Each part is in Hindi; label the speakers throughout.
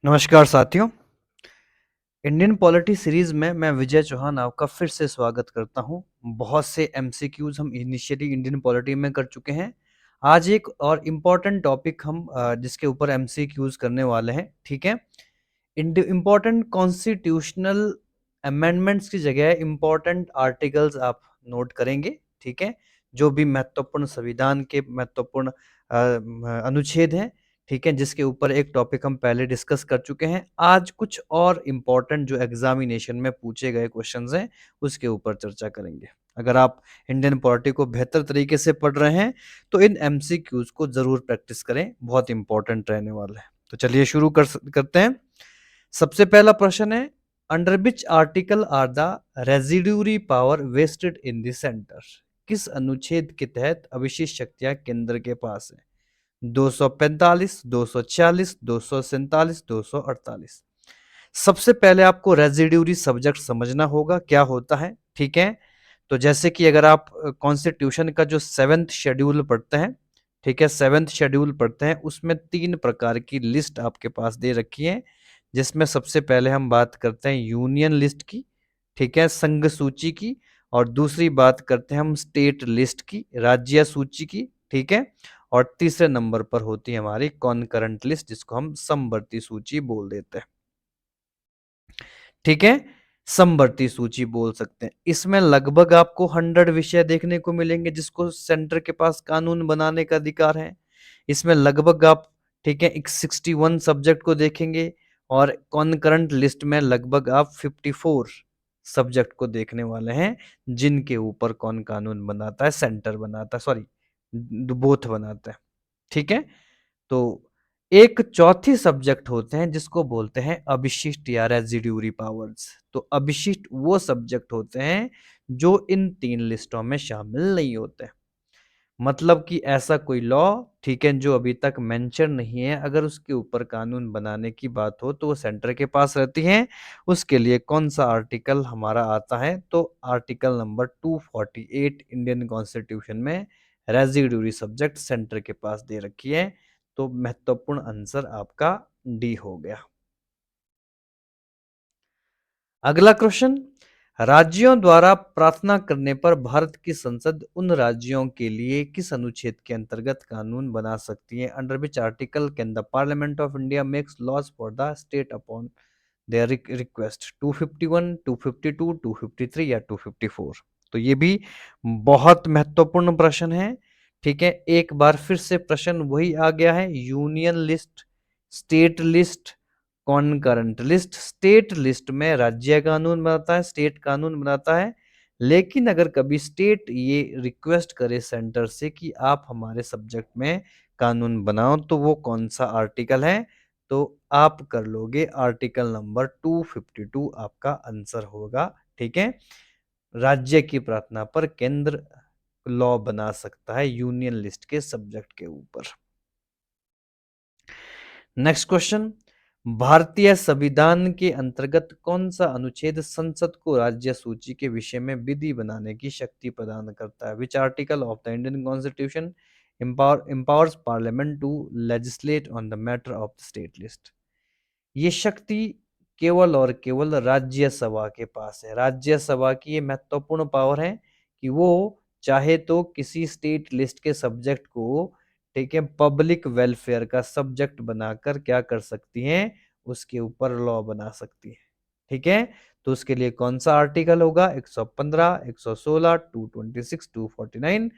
Speaker 1: नमस्कार साथियों। इंडियन पॉलिटी सीरीज में मैं विजय चौहान आपका फिर से स्वागत करता हूं। बहुत से एमसीक्यूज हम इनिशियली इंडियन पॉलिटी में कर चुके हैं। आज एक और इम्पोर्टेंट टॉपिक हम जिसके ऊपर एमसीक्यूज करने वाले हैं। ठीक है, इम्पोर्टेंट कॉन्स्टिट्यूशनल अमेंडमेंट्स की जगह इम्पोर्टेंट आर्टिकल्स आप नोट करेंगे। ठीक है, जो भी महत्वपूर्ण संविधान के महत्वपूर्ण अनुच्छेद हैं, ठीक है, जिसके ऊपर एक टॉपिक हम पहले डिस्कस कर चुके हैं। आज कुछ और इम्पोर्टेंट जो एग्जामिनेशन में पूछे गए क्वेश्चंस हैं उसके ऊपर चर्चा करेंगे। अगर आप इंडियन पॉलिटी को बेहतर तरीके से पढ़ रहे हैं तो इन एमसीक्यूज को जरूर प्रैक्टिस करें, बहुत इंपॉर्टेंट रहने वाला है। तो चलिए शुरू करते हैं। सबसे पहला प्रश्न है, under which article are the residuary power vested in the centre? किस अनुच्छेद के तहत अवशिष्ट शक्तियां केंद्र के पास है? 245, 246, 247, 248। सबसे पहले आपको रेजिड्यूरी सब्जेक्ट समझना होगा क्या होता है। ठीक है, तो जैसे कि अगर आप कॉन्स्टिट्यूशन का जो 7th शेड्यूल पढ़ते हैं, ठीक है, 7th शेड्यूल पढ़ते हैं, उसमें 3 प्रकार की लिस्ट आपके पास दे रखी है, जिसमें सबसे पहले हम बात करते हैं यूनियन लिस्ट की, ठीक है, संघ सूची की, और दूसरी बात करते हैं हम स्टेट लिस्ट की, राज्य सूची की। ठीक है, और तीसरे नंबर पर होती है हमारी कॉनकरेंट लिस्ट, जिसको हम समवर्ती सूची बोल देते हैं। ठीक है, समवर्ती सूची बोल सकते हैं। इसमें लगभग आपको 100 विषय देखने को मिलेंगे जिसको सेंटर के पास कानून बनाने का अधिकार है। इसमें लगभग आप, ठीक है, 61 सब्जेक्ट को देखेंगे, और कॉनकरेंट लिस्ट में लगभग आप 54 सब्जेक्ट को देखने वाले हैं, जिनके ऊपर कौन कानून बनाता है, सेंटर बनाता है, सॉरी बोथ बनाता है। ठीक है, तो एक चौथी सब्जेक्ट होते हैं जिसको बोलते हैं अभिशिष्ट या रेजिड्यूरी पावर्स। तो अभिशिष्ट वो सब्जेक्ट होते हैं जो इन 3 लिस्टों में शामिल नहीं होते। मतलब कि ऐसा कोई लॉ, ठीक है, जो अभी तक मेंशन नहीं है, अगर उसके ऊपर कानून बनाने की बात हो तो वो सेंटर के पास रहती है। उसके लिए कौन सा आर्टिकल हमारा आता है? तो आर्टिकल नंबर 248 इंडियन कॉन्स्टिट्यूशन में रेजिड्यूरी सब्जेक्ट सेंटर के पास दे रखी है। तो महत्वपूर्ण आंसर आपका डी हो गया। अगला क्वेश्चन, राज्यों द्वारा प्रार्थना करने पर भारत की संसद उन राज्यों के लिए किस अनुच्छेद के अंतर्गत कानून बना सकती है? Under which article can the parliament of India makes laws for the state upon their request? 251, 252, 253 या 254? तो ये भी बहुत महत्वपूर्ण प्रश्न है। ठीक है, एक बार फिर से प्रश्न वही आ गया है, union list, state list, कॉनकरेंट list. State list में राज्य कानून बनाता है, स्टेट कानून बनाता है, लेकिन अगर कभी स्टेट ये रिक्वेस्ट करे सेंटर से कि आप हमारे सब्जेक्ट में कानून बनाओ, तो वो कौन सा आर्टिकल है? तो आप कर लोगे आर्टिकल नंबर 252 आपका आंसर होगा। ठीक है, राज्य की प्रार्थना पर केंद्र लॉ बना सकता है यूनियन लिस्ट के सब्जेक्ट के ऊपर। नेक्स्ट क्वेश्चन, भारतीय संविधान के अंतर्गत कौन सा अनुच्छेद संसद को राज्य सूची के विषय में विधि बनाने की शक्ति प्रदान करता है? Which article of the Indian constitution empowers parliament to legislate on the matter of the state list? ये शक्ति केवल और केवल राज्यसभा के पास है। राज्यसभा की ये महत्वपूर्ण पावर है कि वो चाहे तो किसी स्टेट लिस्ट के सब्जेक्ट को, ठीक है, पब्लिक वेलफेयर का सब्जेक्ट बनाकर क्या कर सकती हैं? उसके ऊपर लॉ बना सकती है। ठीक है, तो उसके लिए कौन सा आर्टिकल होगा? 115, 116, 226, 249।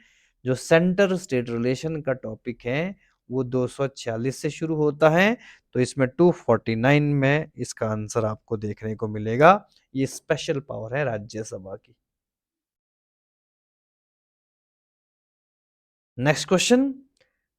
Speaker 1: जो सेंटर स्टेट रिलेशन का टॉपिक है वो 246 से शुरू होता है, तो इसमें 249 में इसका आंसर आपको देखने को मिलेगा। ये स्पेशल पावर है राज्यसभा की। नेक्स्ट क्वेश्चन,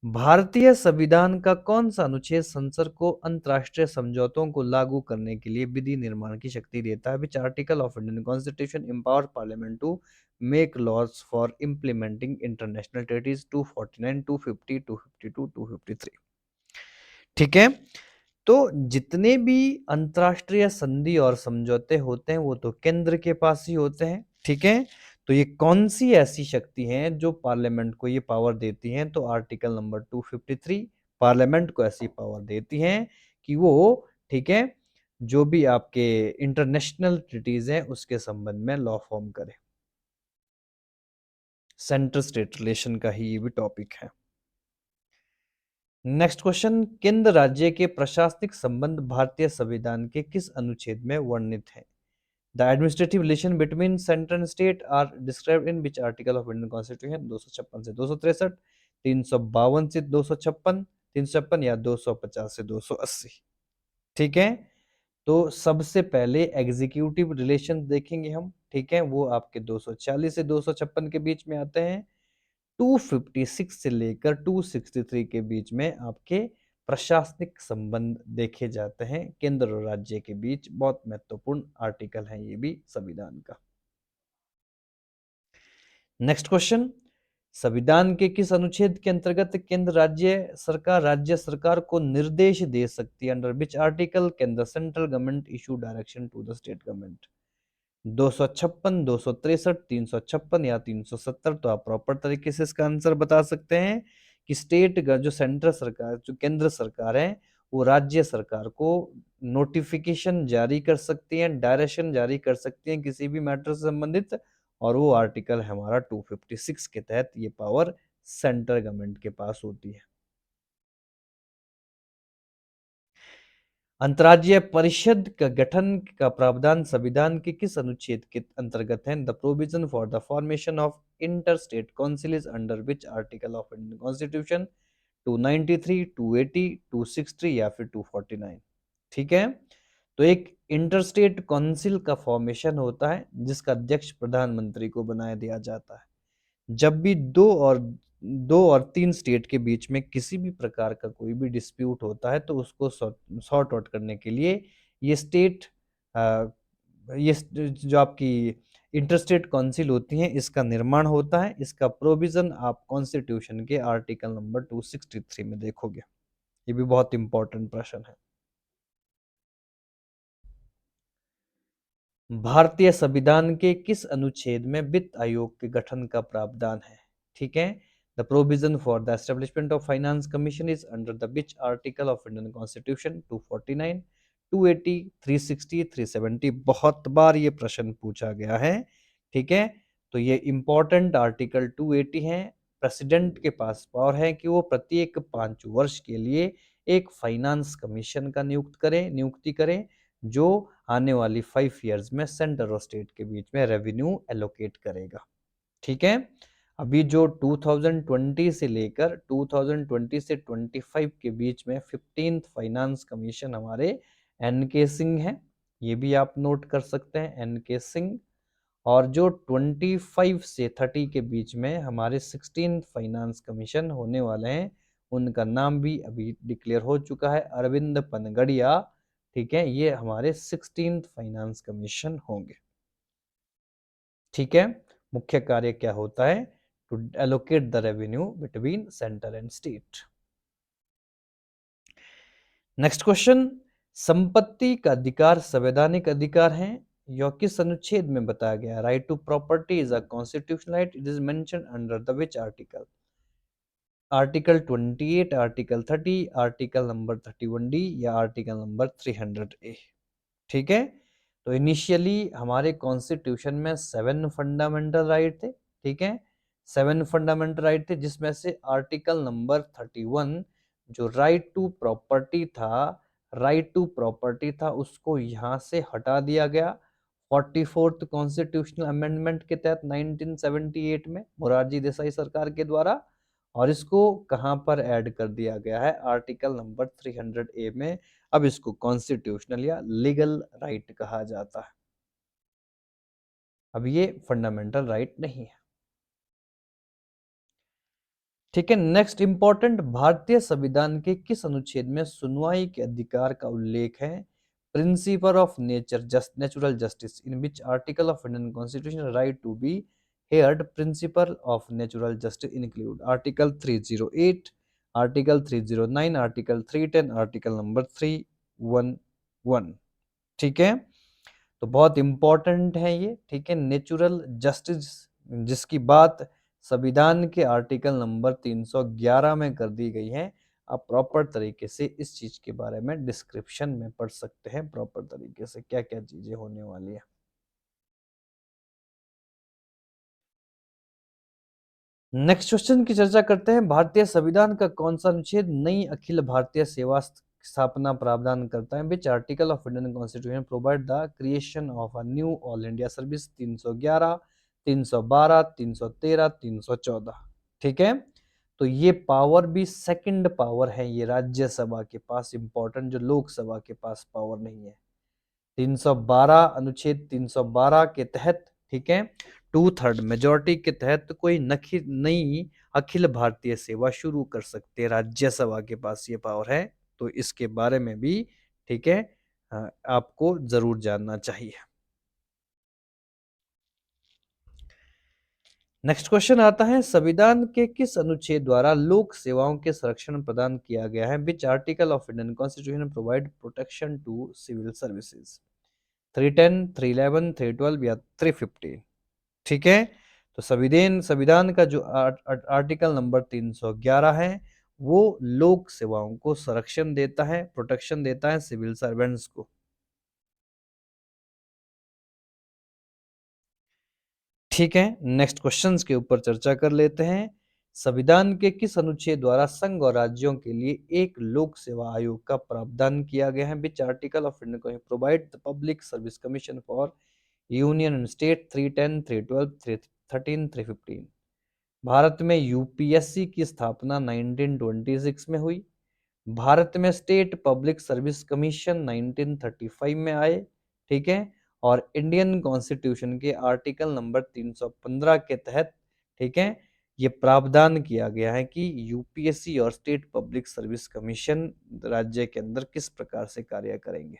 Speaker 1: भारतीय संविधान का कौन सा अनुच्छेद संसद को अंतरराष्ट्रीय समझौतों को लागू करने के लिए विधि निर्माण की शक्ति देता है? Which article of Indian constitution empower parliament to make laws for implementing international treaties? 249, 250, 252, 253। ठीक है, तो जितने भी अंतरराष्ट्रीय संधि और समझौते होते हैं वो तो केंद्र के पास ही होते हैं। ठीक है, तो ये कौन सी ऐसी शक्ति है जो पार्लियामेंट को ये पावर देती है? तो आर्टिकल नंबर 253 पार्लियामेंट को ऐसी पावर देती है कि वो, ठीक है, जो भी आपके इंटरनेशनल ट्रीटीज हैं उसके संबंध में लॉ फॉर्म करे। सेंटर स्टेट रिलेशन का ही ये भी टॉपिक है। नेक्स्ट क्वेश्चन, केंद्र राज्य के प्रशासनिक संबंध भारतीय संविधान के किस अनुच्छेद में वर्णित है? The administrative relation between centre and state are described in which article of Indian constitution? 256 से 263, 352 से 256, 356 या 250 से 280। ठीक है, तो सबसे पहले एग्जीक्यूटिव रिलेशन देखेंगे हम। ठीक है, वो आपके 240 से 256 के बीच में आते हैं। 256 से लेकर 263 के बीच में आपके प्रशासनिक संबंध देखे जाते हैं केंद्र और राज्य के बीच। बहुत महत्वपूर्ण आर्टिकल है ये भी संविधान का। नेक्स्ट क्वेश्चन, संविधान के किस अनुच्छेद के अंतर्गत केंद्र राज्य सरकार को निर्देश दे सकती है? Under which article can the central government issue direction to the state government? 256, 263, 356 या 370। तो आप प्रॉपर तरीके से इसका आंसर बता सकते हैं कि स्टेट जो सेंट्रल सरकार, जो केंद्र सरकार है, वो राज्य सरकार को नोटिफिकेशन जारी कर सकती है, डायरेक्शन जारी कर सकती है किसी भी मैटर से संबंधित, और वो आर्टिकल है हमारा 256 के तहत ये पावर सेंट्रल गवर्नमेंट के पास होती है। अंतर्राज्यीय परिषद का गठन का प्रावधान संविधान के किस अनुच्छेद के अंतर्गत है? The provision for the formation of inter state council is under which article of Indian constitution? 293, 280, 263 या फिर 249। ठीक है, तो एक इंटरस्टेट काउंसिल का फॉर्मेशन होता है जिसका अध्यक्ष प्रधानमंत्री को बनाया दिया जाता है। जब भी दो और तीन स्टेट के बीच में किसी भी प्रकार का कोई भी डिस्प्यूट होता है तो उसको सॉर्ट आउट करने के लिए ये स्टेट ये जो आपकी इंटरस्टेट काउंसिल होती है इसका निर्माण होता है। इसका प्रोविजन आप कॉन्स्टिट्यूशन के आर्टिकल नंबर 263 में देखोगे। ये भी बहुत इंपॉर्टेंट प्रश्न है। भारतीय संविधान के किस अनुच्छेद में वित्त आयोग के गठन का प्रावधान है? ठीक है, the provision for the establishment of finance commission is under the which article of Indian constitution? 249, 280, 360, 370। बहुत बार ये प्रश्न पूछा गया है। ठीक है, तो ये इंपॉर्टेंट आर्टिकल 280 है। प्रेसिडेंट के पास पावर है कि वो प्रत्येक 5 वर्ष के लिए एक फाइनेंस कमीशन का नियुक्ति करें जो आने वाली 5 इयर्स में सेंटर और स्टेट के बीच में रेवेन्यू एलोकेट करेगा। ठीक है, अभी जो 2020 से लेकर 2020 से 25 के बीच में 15th फाइनेंस कमीशन हमारे एनके सिंह है, ये भी आप नोट कर सकते हैं, एनके सिंह। और जो 25 से 30 के बीच में हमारे 16th फाइनेंस कमीशन होने वाले हैं उनका नाम भी अभी डिक्लेयर हो चुका है, अरविंद पनगड़िया। ठीक है, ये हमारे 16th फाइनेंस कमीशन होंगे। ठीक है, मुख्य कार्य क्या होता है? To allocate the revenue between centre and state. Next question, संपत्ति का अधिकार संवैधानिक अधिकार है, यह किस अनुच्छेद में बताया गया? Right to property is a constitutional right, it is mentioned under the which article? Article 28, article 30, article number 31D या आर्टिकल नंबर 300A। ठीक है, तो इनिशियली हमारे कॉन्स्टिट्यूशन में 7 फंडामेंटल राइट थे। ठीक है, 7 फंडामेंटल राइट थे जिसमें से आर्टिकल नंबर 31 जो राइट टू प्रॉपर्टी था उसको यहाँ से हटा दिया गया 44th कॉन्स्टिट्यूशनल अमेंडमेंट के तहत 1978 में मोरारजी देसाई सरकार के द्वारा। और इसको कहां पर ऐड कर दिया गया है? आर्टिकल नंबर 300A में। अब इसको कॉन्स्टिट्यूशनल या लीगल राइट कहा जाता है। अब ये फंडामेंटल राइट नहीं है। ठीक है, नेक्स्ट इंपॉर्टेंट, भारतीय संविधान के किस अनुच्छेद में सुनवाई के अधिकार का उल्लेख है? Principle of natural justice in which article of Indian constitution right to be heard principle of natural justice include? Article 308, article 309, article 310, article number 311। ठीक है, तो बहुत इंपॉर्टेंट है ये। ठीक है, नेचुरल जस्टिस जिसकी बात संविधान के आर्टिकल नंबर 311 में कर दी गई है, आप प्रॉपर तरीके से इस चीज के बारे में डिस्क्रिप्शन में पढ़ सकते हैं, प्रॉपर तरीके से क्या क्या चीजें होने वाली है। नेक्स्ट क्वेश्चन की चर्चा करते हैं। भारतीय संविधान का कौन सा अनुच्छेद नई अखिल भारतीय सेवा स्थापना प्रावधान करता है? Which article of Indian constitution provide the creation of a knew all India service? 311, 312, 313, 314। ठीक है, तो ये पावर भी सेकंड पावर है, ये राज्यसभा के पास इंपॉर्टेंट, जो लोकसभा के पास पावर नहीं है। 312 अनुच्छेद 312 के तहत, ठीक है, 2/3 मेजोरिटी के तहत कोई नई अखिल भारतीय सेवा शुरू कर सकते हैं, राज्यसभा के पास ये पावर है। तो इसके बारे में भी, ठीक है, आपको जरूर जानना चाहिए। नेक्स्ट क्वेश्चन आता है, संविधान के किस अनुच्छेद द्वारा लोक सेवाओं के संरक्षण प्रदान किया गया है? Which article of Indian constitution provide protection to civil services? 310, 311, 312 या 315? ठीक है, तो संविधान संविधान का जो आर्टिकल नंबर 311 है, वो लोक सेवाओं को संरक्षण देता है, प्रोटेक्शन देता है सिविल सर्वेंट्स को। ठीक है, नेक्स्ट क्वेश्चंस के ऊपर चर्चा कर लेते हैं। संविधान के किस अनुच्छेद द्वारा संघ और राज्यों के लिए एक लोक सेवा आयोग का प्रावधान किया गया है? Which article of Indian provide the public service commission for union and state? 310, 312, 313, 315? Bharat में यूपीएससी की स्थापना 1926 में हुई। भारत में स्टेट पब्लिक सर्विस कमीशन 1935 में आए। ठीक है, और इंडियन कॉन्स्टिट्यूशन के आर्टिकल नंबर 315 के तहत, ठीक है, ये प्रावधान किया गया है कि यूपीएससी और स्टेट पब्लिक सर्विस कमीशन राज्य के अंदर किस प्रकार से कार्य करेंगे।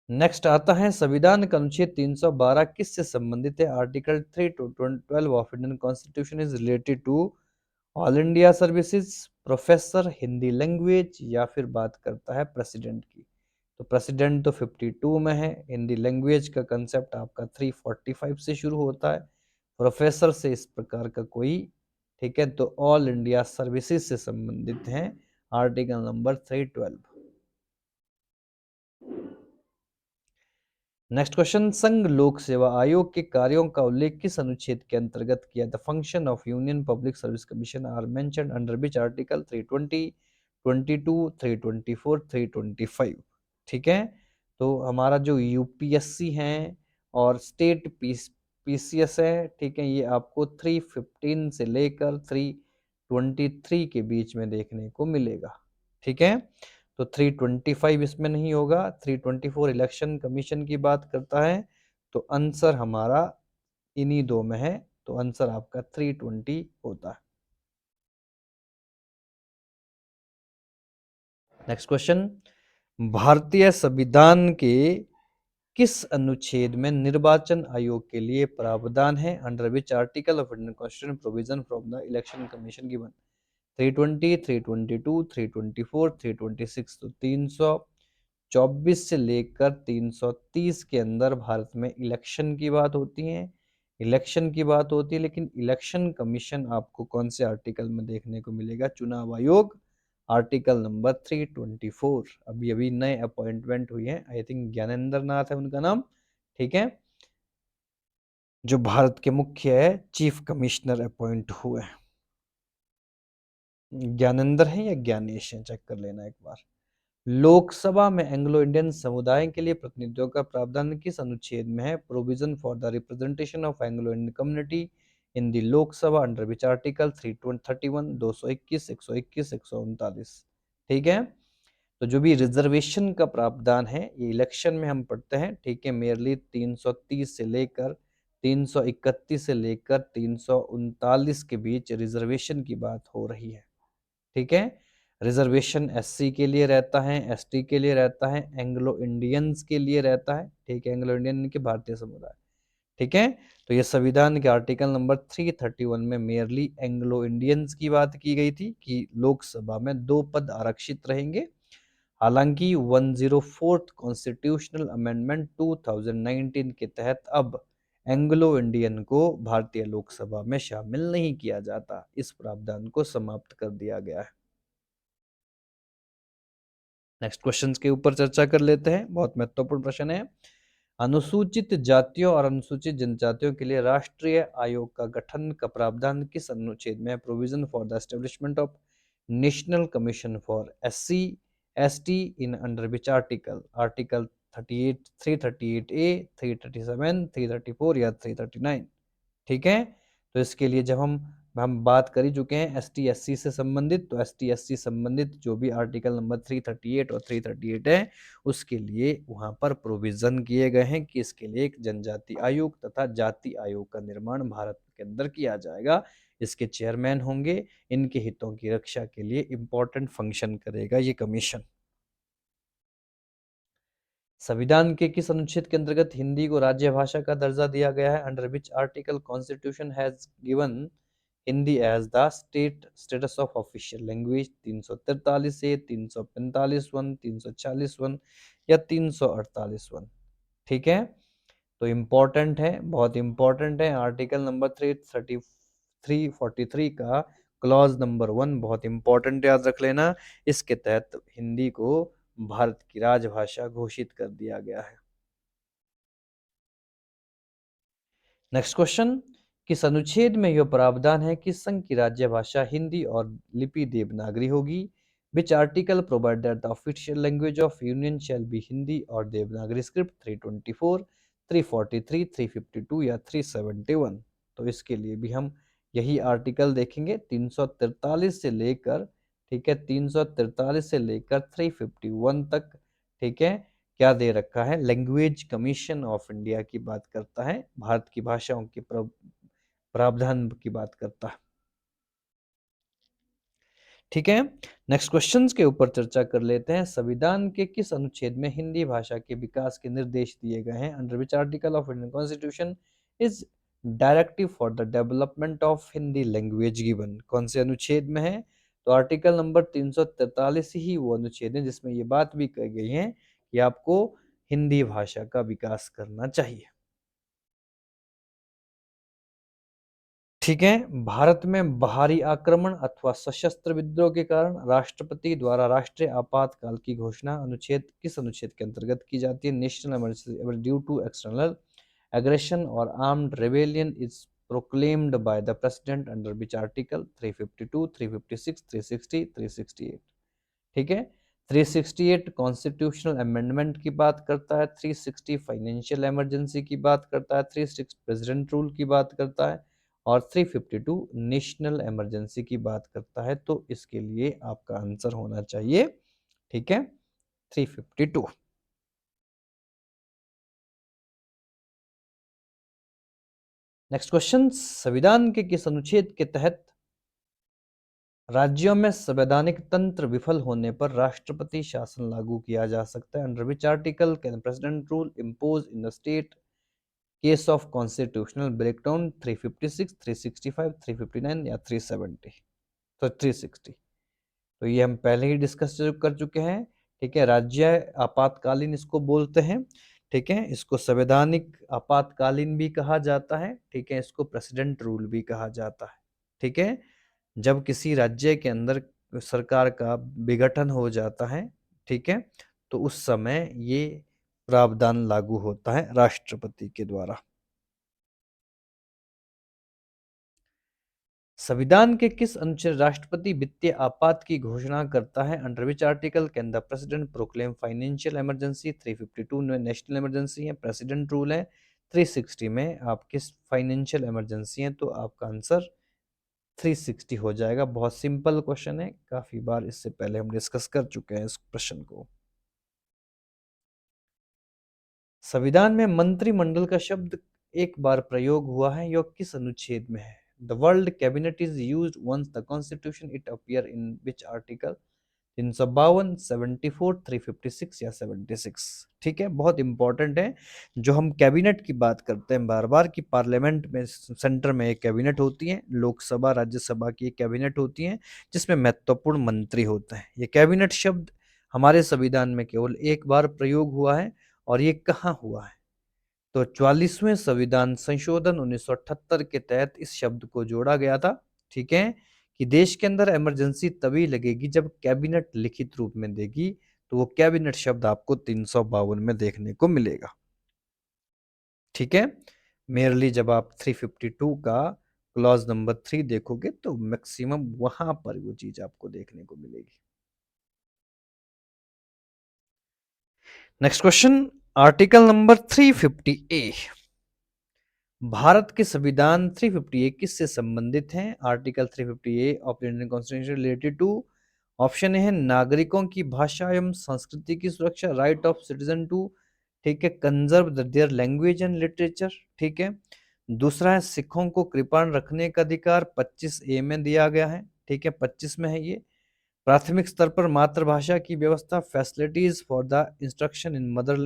Speaker 1: नेक्स्ट आता है, संविधान का अनुच्छेद 312 किससे संबंधित है? Article 3 to 12 of Indian constitution is related to all India services, professor, Hindi language, या फिर बात करता है प्रेसिडेंट की। तो प्रेसिडेंट तो 52 में है, हिंदी लैंग्वेज का कंसेप्ट आपका 345 से शुरू होता है, प्रोफेसर से इस प्रकार का कोई, ठीक है, तो ऑल इंडिया सर्विसेज से संबंधित है, आर्टिकल नंबर 312। नेक्स्ट क्वेश्चन, संघ लोक सेवा आयोग के कार्यों का उल्लेख किस अनुच्छेद के अंतर्गत किया? The function of union public service commission are mentioned under which article? 320, 22, 324, 325? ठीक है, तो हमारा जो यूपीएससी है और स्टेट पीसीएस है, ठीक है, ये आपको 315 से लेकर 323 के बीच में देखने को मिलेगा। ठीक है, तो 325 इसमें नहीं होगा। 324 इलेक्शन कमीशन की बात करता है, तो आंसर हमारा इन्हीं दो में है, तो आंसर आपका 320 होता है। नेक्स्ट क्वेश्चन, भारतीय संविधान के किस अनुच्छेद में निर्वाचन आयोग के लिए प्रावधान है? Under which article of Indian constitution provision from the election commission given? 320, 322, 324, 326? तो 324 से लेकर 330 के अंदर भारत में इलेक्शन की बात होती है, इलेक्शन की बात होती है, लेकिन इलेक्शन कमीशन आपको कौन से आर्टिकल में देखने को मिलेगा? चुनाव आयोग, आर्टिकल नंबर 324। अभी अभी नए अपॉइंटमेंट हुई है, आई थिंक ज्ञानेंद्र नाथ है उनका नाम, ठीक है, जो भारत के मुख्य है चीफ कमिश्नर अपॉइंट हुए। ज्ञानेंद्र है या ज्ञानेश है, चेक कर लेना एक बार। लोकसभा में एंग्लो इंडियन समुदाय के लिए प्रतिनिधियों का प्रावधान किस अनुच्छेद में है? Provision for the representation of Anglo Indian community in the Lok Sabha under which article? 331, 221, 121, 139? ठीक है, तो जो भी रिजर्वेशन का प्रावधान है, ये इलेक्शन में हम पढ़ते हैं, ठीक है, मेयरली 330 से लेकर 331 से लेकर 339 के बीच रिजर्वेशन की बात हो रही है। ठीक है, रिजर्वेशन एससी के लिए रहता है, एसटी के लिए रहता है, एंग्लो इंडियंस के लिए रहता है, ठीक है, एंग्लो इंडियन के भारतीय समुदाय। ठीक है, तो ये संविधान के आर्टिकल नंबर 331 में मेयरली एंग्लो इंडियंस की बात की गई थी कि लोकसभा में 2 पद आरक्षित रहेंगे। हालांकि 104th कॉन्स्टिट्यूशनल अमेंडमेंट 2019 के तहत अब एंग्लो इंडियन को भारतीय लोकसभा में शामिल नहीं किया जाता। इस प्रावधान को समाप्त कर दिया गया है। नेक्स्ट क्वेश्चन के ऊपर चर्चा कर लेते हैं, बहुत महत्वपूर्ण प्रश्न है। अनुसूचित जातियों और अनुसूचित जनजातियों के लिए राष्ट्रीय आयोग का गठन का प्रावधान किस अनुच्छेद में? Provision for the establishment of national commission for SC ST in under which article? Article 38, 338A, 337, 334 या 339? ठीक है, तो इसके लिए जब हम बात कर ही चुके हैं एस टी एस सी से संबंधित, तो एस टी एस सी संबंधित जो भी आर्टिकल नंबर 338 और 338 है, उसके लिए वहां पर प्रोविजन किए गए हैं कि इसके लिए एक जनजाति आयोग तथा जाति आयोग का निर्माण भारत के अंदर किया जाएगा। इसके चेयरमैन होंगे, इनके हितों की रक्षा के लिए इंपॉर्टेंट फंक्शन करेगा ये कमीशन। संविधान के किस अनुच्छेद के अंतर्गत हिंदी को राज्य भाषा का दर्जा दिया गया है? Under which article constitution has given Hindi as the status of official language? 343 से 345 346 या 348? ठीक है, तो इम्पोर्टेंट है, बहुत इम्पोर्टेंट है। आर्टिकल नंबर 343 का क्लॉज नंबर 1 बहुत इम्पोर्टेंट, याद रख लेना। इसके तहत हिंदी को भारत की राजभाषा घोषित कर दिया गया है। नेक्स्ट क्वेश्चन, किस अनुच्छेद में यह प्रावधान है कि संघ की राज्य भाषा हिंदी और लिपि देवनागरी होगी? Which article provide that the official language of union shall be Hindi और देवनागरी स्क्रिप्ट? 324, 343, 352 या 371? तो इसके लिए भी हम यही आर्टिकल देखेंगे, 343 से लेकर, ठीक है, 343 से लेकर 351 तक। ठीक है, क्या दे रखा है? लैंग्वेज कमीशन ऑफ इंडिया की बात करता है, भारत की भाषाओं के प्रावधान की बात करता है। ठीक है, नेक्स्ट क्वेश्चंस के ऊपर चर्चा कर लेते हैं। संविधान के किस अनुच्छेद में हिंदी भाषा के विकास के निर्देश दिए गए हैं? Under which article of Indian constitution is directive for the development of Hindi language given? कौन से अनुच्छेद में है? तो आर्टिकल नंबर 343 ही वो अनुच्छेद है जिसमें ये बात भी कही गई है कि आपको हिंदी भाषा का विकास करना चाहिए। ठीक है, भारत में बाहरी आक्रमण अथवा सशस्त्र विद्रोह के कारण राष्ट्रपति द्वारा राष्ट्रीय आपातकाल की घोषणा अनुच्छेद किस अनुच्छेद के अंतर्गत की जाती है? National emergency due to external aggression or armed rebellion is proclaimed by the president under which article? 352, 356, 360, 368? ठीक है, 368 कॉन्स्टिट्यूशनल अमेंडमेंट की बात करता है, 360 फाइनेंशियल इमरजेंसी की बात करता है, 36 प्रेसिडेंट रूल की बात करता है और 352 नेशनल इमरजेंसी की बात करता है। तो इसके लिए आपका आंसर होना चाहिए, ठीक है, 352। नेक्स्ट क्वेश्चन, संविधान के किस अनुच्छेद के तहत राज्यों में संवैधानिक तंत्र विफल होने पर राष्ट्रपति शासन लागू किया जा सकता है? Under which article can president rule impose in the state case of constitutional breakdown? 356, 365, 359 या 370? तो 360, तो ये हम पहले ही डिस्कस कर चुके हैं। ठीक है, राज्य आपातकालीन इसको बोलते हैं। ठीक है, इसको संवैधानिक आपातकालीन भी कहा जाता है। ठीक है, इसको प्रेसिडेंट रूल भी कहा जाता है। ठीक है, जब किसी राज्य के अंदर सरकार का विघटन हो जाता है, ठीक है, तो उस समय ये प्रावधान लागू होता है राष्ट्रपति के द्वारा। संविधान के किस अनुच्छेद राष्ट्रपति वित्तीय आपात की घोषणा करता है? Under which article can the president proclaim financial emergency? 352 में नेशनल इमरजेंसी है, प्रेसिडेंट रूल है। 360 में आप किस फाइनेंशियल इमरजेंसी है? तो आपका आंसर 360 हो जाएगा। बहुत सिंपल क्वेश्चन है, काफी बार इससे पहले हम डिस्कस कर चुके हैं इस प्रश्न को। संविधान में मंत्रिमंडल का शब्द एक बार प्रयोग हुआ है, यह किस अनुच्छेद में है? The world cabinet is used once the constitution it appear in which article? 352, 74, 356 या 76? ठीक है, बहुत इंपॉर्टेंट है। जो हम कैबिनेट की बात करते हैं बार बार कि पार्लियामेंट में सेंटर में एक कैबिनेट होती है, लोकसभा राज्यसभा की एक कैबिनेट होती है जिसमें महत्वपूर्ण मंत्री होते हैं। ये कैबिनेट शब्द हमारे संविधान में केवल एक बार प्रयोग हुआ है और ये कहाँ हुआ है? तो 44वें संविधान संशोधन 1978 के तहत इस शब्द को जोड़ा गया था, ठीक है, कि देश के अंदर इमरजेंसी तभी लगेगी जब कैबिनेट लिखित रूप में देगी। तो वो कैबिनेट शब्द आपको 352 में देखने को मिलेगा, ठीक है। मेयरली जब आप 352 का क्लॉज नंबर 3 देखोगे तो मैक्सिमम वहां पर वो चीज आपको देखने को मिलेगी। Next question, article number 350 A, Bharat के संविधान 350 ए किससे संबंधित है? Article 350 A of Indian constitution related to, option A है नागरिकों की भाषा एवं संस्कृति की सुरक्षा, राइट ऑफ सिटीजन टू, ठीक है, conserve their language and literature, ठीक है। दूसरा है सिखों को कृपाण रखने का अधिकार, 25 ए में दिया गया है, ठीक है, 25 में है ये। प्राथमिक स्तर पर मातृभाषा की व्यवस्था, facilities for the instruction in mother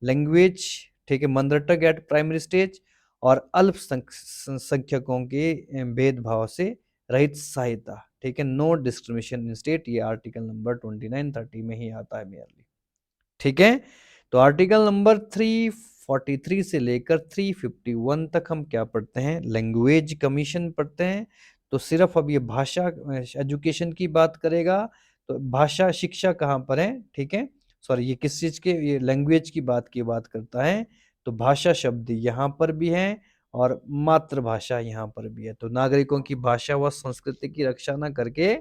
Speaker 1: language, ठीक है, mother tongue eight primary stage, और अल्पसंख्यकों के भेदभाव से रहित सहायता, ठीक है, नो डिस्क्रिमिनेशन इन स्टेट, ये आर्टिकल नंबर 29-30 में ही आता है मेयरली, ठीक है। तो आर्टिकल नंबर 343 से लेकर 351 तक हम क्या पढ़ते हैं? लैंग्वेज कमीशन पढ़ते हैं। तो सिर्फ अब ये भाषा एजुकेशन की बात करेगा, तो भाषा शिक्षा कहाँ पर है, ठीक है, सॉरी ये किस चीज के, ये लैंग्वेज की बात करता है। तो भाषा शब्द यहाँ पर भी है और मातृभाषा यहाँ पर भी है। तो नागरिकों की भाषा व संस्कृति की रक्षा न करके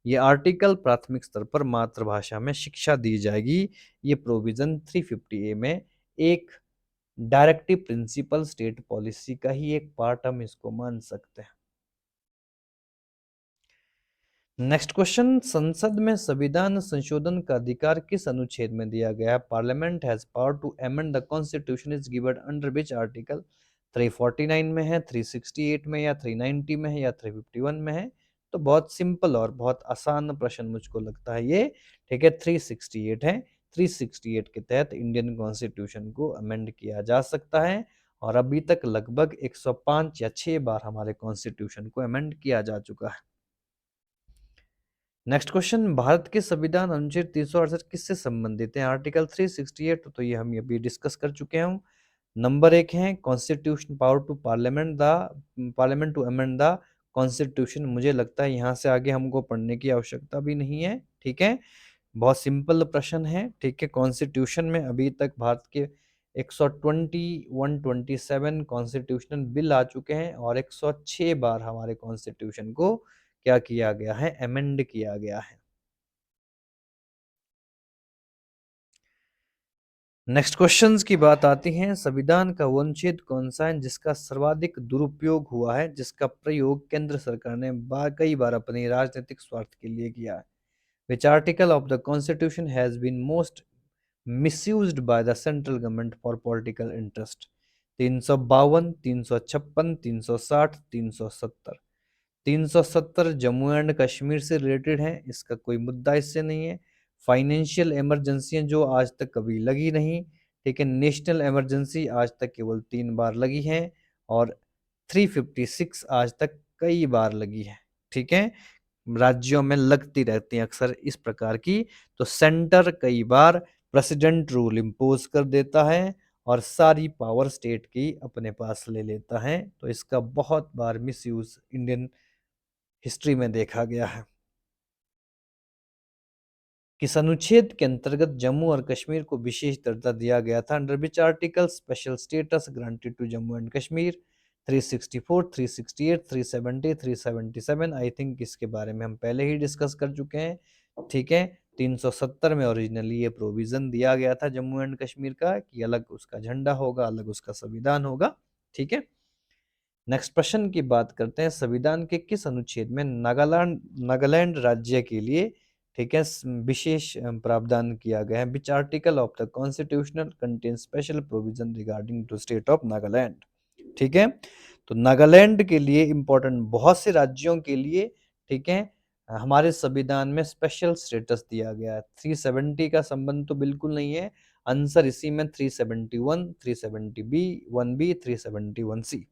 Speaker 1: ये आर्टिकल प्राथमिक स्तर पर मातृभाषा में शिक्षा दी जाएगी। ये प्रोविजन 350 ए में एक डायरेक्टिव प्रिंसिपल स्टेट पॉलिसी का ही एक पार्ट हम इसको मान सकते हैं। नेक्स्ट क्वेश्चन, संसद में संविधान संशोधन का अधिकार किस अनुच्छेद में दिया गया है? Parliament has power to amend the constitution is given under which article? 349 में है, 368 में, या 390 में है, या 351 में है? तो बहुत सिंपल और बहुत आसान प्रश्न मुझको लगता है ये, ठीक है, 368 है। 368 के तहत इंडियन कॉन्स्टिट्यूशन को अमेंड किया जा सकता है और अभी तक लगभग 105 या 6 बार हमारे कॉन्स्टिट्यूशन को अमेंड किया जा चुका है। नेक्स्ट क्वेश्चन, भारत के संविधान अनुच्छेद 368 किससे संबंधित है? आर्टिकल 368, तो ये हम अभी डिस्कस कर चुके हैं। नंबर 1 है constitution power to parliament to amend the constitution. मुझे लगता है यहाँ से आगे हमको पढ़ने की आवश्यकता भी नहीं है, ठीक है, बहुत सिंपल प्रश्न है, ठीक है। कॉन्स्टिट्यूशन में अभी तक भारत के 120 127 कॉन्स्टिट्यूशनल बिल आ चुके हैं और 106 बार हमारे कॉन्स्टिट्यूशन को क्या किया गया है? अमेंड किया गया है। नेक्स्ट क्वेश्चंस की बात आती है, संविधान का वो अनुच्छेद कौन सा है जिसका सर्वाधिक दुरुपयोग हुआ है, जिसका प्रयोग केंद्र सरकार ने कई बार अपने राजनीतिक स्वार्थ के लिए किया है? Which article of the Constitution has been most misused by the central government for political interest? 352, 356, 360, 370। 370 Jammu and Kashmir से रिलेटेड है, इसका कोई मुद्दा इससे नहीं है। फाइनेंशियल इमरजेंसी जो आज तक कभी लगी नहीं, ठीक है। नेशनल इमरजेंसी आज तक केवल 3 बार लगी है और 356 आज तक कई बार लगी है, ठीक है। राज्यों में लगती रहती हैं अक्सर इस प्रकार की। तो सेंटर कई बार प्रेसिडेंट रूल इम्पोज कर देता है और सारी पावर स्टेट की अपने पास ले लेता है। तो इसका बहुत बार मिसयूज इंडियन हिस्ट्री में देखा गया है। किस अनुच्छेद के अंतर्गत जम्मू और कश्मीर को विशेष दर्जा दिया गया था? Under which article special status granted to Jammu and Kashmir? 364, 368, 370, 377। I think इसके बारे में हम पहले ही डिस्कस कर चुके हैं, ठीक है। 370 में ओरिजिनली ये प्रोविजन दिया गया था जम्मू एंड कश्मीर का कि अलग उसका झंडा होगा, अलग उसका संविधान होगा, ठीक है। नेक्स्ट प्रश्न की बात करते हैं, संविधान के किस अनुच्छेद में नागालैंड राज्य के लिए, ठीक है, विशेष प्रावधान किया गया है? Which article of the constitutional contain special provision regarding to state of Nagaland? ठीक है, तो नागालैंड के लिए इंपॉर्टेंट बहुत से राज्यों के लिए, ठीक है, हमारे संविधान में स्पेशल स्टेटस दिया गया है। 370 का संबंध तो बिल्कुल नहीं है, आंसर इसी में 371, 371B, 371C,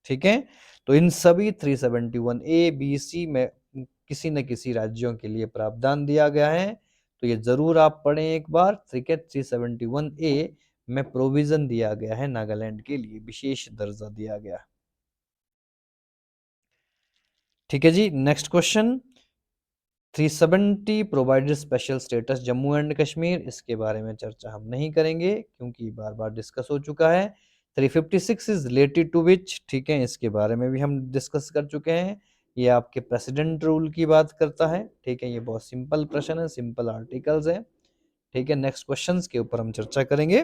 Speaker 1: ठीक है। तो इन सभी 371A, B, C में किसी न किसी राज्यों के लिए प्रावधान दिया गया है। तो ये जरूर आप पढ़ें एक बार, ठीक है। 371A में प्रोविजन दिया गया है, नागालैंड के लिए विशेष दर्जा दिया गया है। ठीक है जी, next question. 370 provided special status Jammu and Kashmir, इसके बारे में चर्चा हम नहीं करेंगे क्योंकि बार बार डिस्कस हो चुका है। 356 इज रिलेटेड टू विच, ठीक है, इसके बारे में भी हम डिस्कस कर चुके हैं। ये आपके प्रेसिडेंट रूल की बात करता है, ठीक है, ये बहुत सिंपल प्रश्न है, सिंपल आर्टिकल्स है। ठीक है, नेक्स्ट क्वेश्चंस के ऊपर हम चर्चा करेंगे।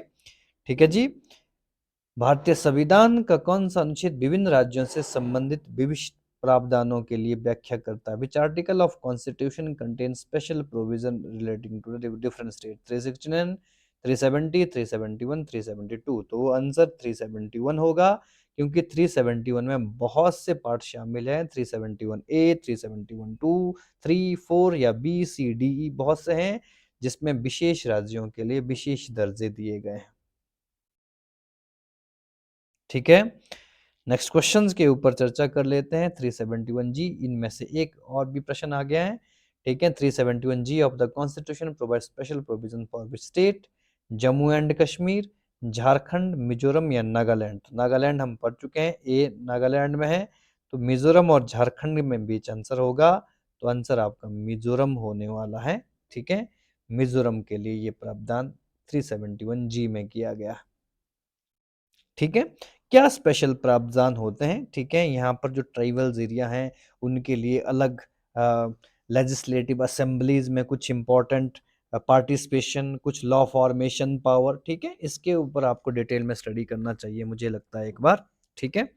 Speaker 1: ठीक है जी, भारतीय संविधान का कौन सा अनुच्छेद विभिन्न राज्यों से संबंधित विशिष्ट प्रावधानों के लिए व्याख्या करता है? Which article of constitution contain special provision relating to different state? 369, 370, 371, 372। तो वो आंसर 371 होगा क्योंकि 371 में बहुत से पार्ट शामिल हैं। 371 ए, 371 टू, 3, 4 या बी, सी, डी, ई बहुत से हैं जिसमें विशेष राज्यों के लिए विशेष दर्जे दिए गए हैं। ठीक है, नेक्स्ट क्वेश्चंस के ऊपर चर्चा कर लेते हैं। 371 जी, इनमें से एक और भी प्रश्न आ गया है। ठीक है, 371 G of the constitution provide special provision for which state? Jammu and Kashmir, Jharkhand, Mizoram या नागालैंड? तो नागालैंड हम पढ़ चुके हैं, ए नागालैंड में है, तो मिजोरम और झारखंड में बीच आंसर होगा, तो आंसर आपका मिजोरम होने वाला है। ठीक है, मिजोरम के लिए ये प्रावधान 371 जी में किया गया। ठीक है, क्या स्पेशल प्रावधान होते हैं? ठीक है, यहाँ पर जो ट्राइबल्स एरिया हैं उनके लिए अलग लेजिस्लेटिव असेंबलीज में कुछ इंपॉर्टेंट पार्टिसिपेशन, कुछ लॉ फॉर्मेशन पावर। ठीक है, इसके ऊपर आपको डिटेल में स्टडी करना चाहिए मुझे लगता है एक बार। ठीक है,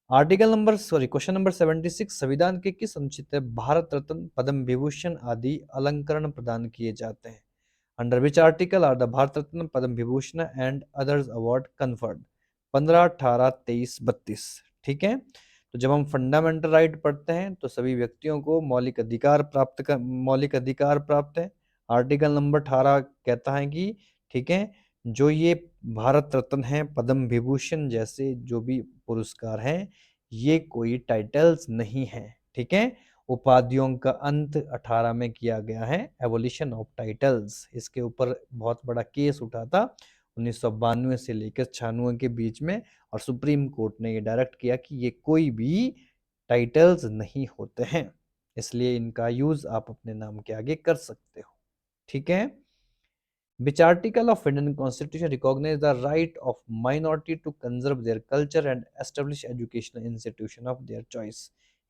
Speaker 1: क्वेश्चन नंबर 76, संविधान के किस अनुच्छेद में भारत रत्न, पद्म विभूषण आदि अलंकरण प्रदान किए जाते हैं? Under which article are the Bharat Ratna, Padma Vibhushan and others award conferred? 15, 18, 23, 32। ठीक है, तो जब हम फंडामेंटल राइट पढ़ते हैं तो सभी व्यक्तियों को मौलिक अधिकार प्राप्त है। आर्टिकल नंबर 18 कहता है कि ठीक है, जो ये भारत रत्न है, पद्म विभूषण जैसे जो भी पुरस्कार हैं, ये कोई टाइटल्स नहीं है। ठीक है, उपाधियों का अंत 18 में किया गया है, एवोल्यूशन ऑफ टाइटल्स। इसके ऊपर बहुत बड़ा केस उठा था 1992 से लेकर 96 के बीच में, और सुप्रीम कोर्ट ने ये डायरेक्ट किया कि ये कोई भी टाइटल्स नहीं होते हैं, इसलिए इनका यूज आप अपने नाम के आगे कर सकते हो। ठीक है, which article of Indian Constitution recognize the right of minority to conserve their culture and establish educational institution of their choice?